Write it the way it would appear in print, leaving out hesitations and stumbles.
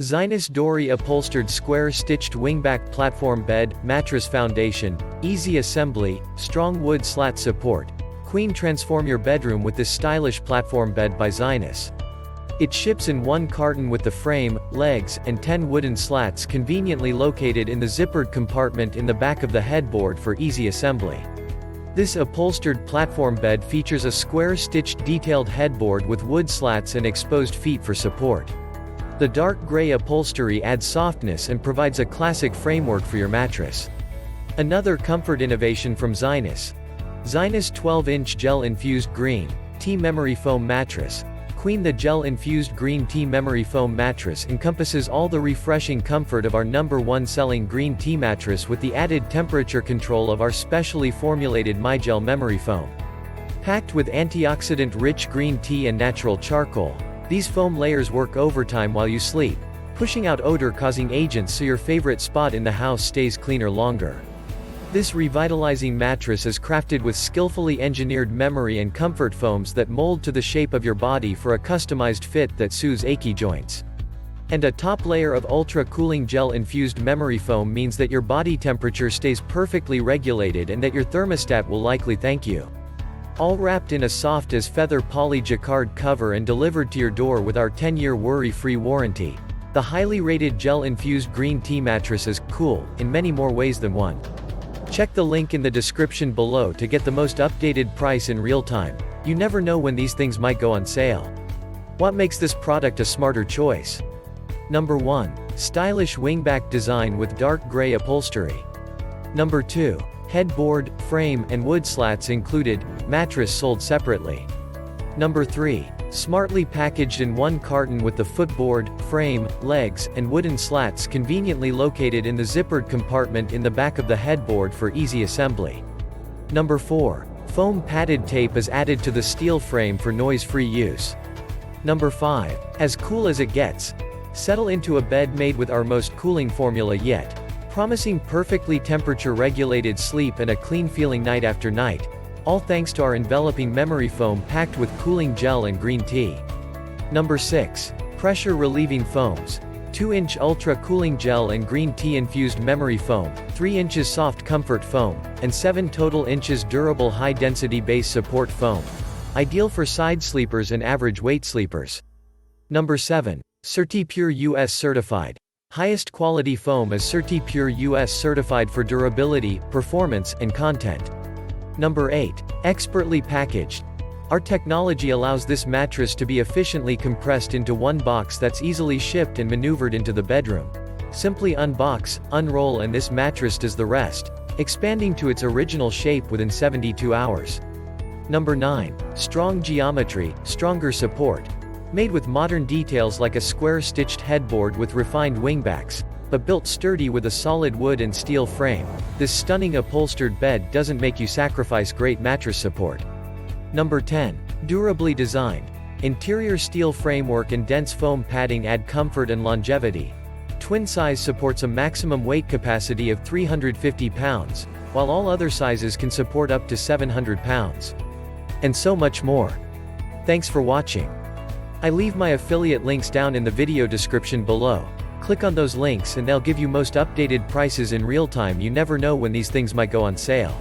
Zinus Dori Upholstered Square-Stitched Wingback Platform Bed, Mattress Foundation, Easy Assembly, Strong Wood Slat Support. Queen, transform your bedroom with this stylish platform bed by Zinus. It ships in one carton with the frame, legs, and 10 wooden slats conveniently located in the zippered compartment in the back of the headboard for easy assembly. This upholstered platform bed features a square-stitched detailed headboard with wood slats and exposed feet for support. The dark gray upholstery adds softness and provides a classic framework for your mattress. Another comfort innovation from Zinus. Zinus 12-inch Gel-Infused Green Tea Memory Foam Mattress. Queen, the Gel-Infused Green Tea Memory Foam Mattress encompasses all the refreshing comfort of our #1 selling green tea mattress with the added temperature control of our specially formulated MyGel memory foam. Packed with antioxidant-rich green tea and natural charcoal, these foam layers work overtime while you sleep, pushing out odor-causing agents so your favorite spot in the house stays cleaner longer. This revitalizing mattress is crafted with skillfully engineered memory and comfort foams that mold to the shape of your body for a customized fit that soothes achy joints. And a top layer of ultra-cooling gel-infused memory foam means that your body temperature stays perfectly regulated and that your thermostat will likely thank you. All wrapped in a soft as feather poly jacquard cover and delivered to your door with our 10-year worry-free warranty. The highly rated gel-infused green tea mattress is cool in many more ways than one. Check the link in the description below to get the most updated price in real time. You never know when these things might go on sale. What makes this product a smarter choice? Number 1. Stylish wingback design with dark gray upholstery. Number 2. Headboard, frame, and wood slats included, mattress sold separately. Number 3. Smartly packaged in one carton with the footboard, frame, legs, and wooden slats conveniently located in the zippered compartment in the back of the headboard for easy assembly. Number 4. Foam padded tape is added to the steel frame for noise-free use. Number 5. As cool as it gets. Settle into a bed made with our most cooling formula yet, promising perfectly temperature-regulated sleep and a clean-feeling night after night, all thanks to our enveloping memory foam packed with cooling gel and green tea. Number 6. Pressure-relieving foams. 2-inch ultra-cooling gel and green tea-infused memory foam, 3 inches soft comfort foam, and 7 total inches durable high-density base support foam. Ideal for side sleepers and average weight sleepers. Number 7. CertiPure US Certified. Highest quality foam is CertiPure US certified for durability, performance, and content. Number 8. Expertly packaged. Our technology allows this mattress to be efficiently compressed into one box that's easily shipped and maneuvered into the bedroom. Simply unbox, unroll, and this mattress does the rest, expanding to its original shape within 72 hours. Number 9. Strong geometry, stronger support. Made with modern details like a square-stitched headboard with refined wingbacks, but built sturdy with a solid wood and steel frame, this stunning upholstered bed doesn't make you sacrifice great mattress support. Number 10. Durably designed. Interior steel framework and dense foam padding add comfort and longevity. Twin size supports a maximum weight capacity of 350 pounds, while all other sizes can support up to 700 pounds. And so much more. Thanks for watching. I leave my affiliate links down in the video description below. Click on those links and they'll give you most updated prices in real time. You never know when these things might go on sale.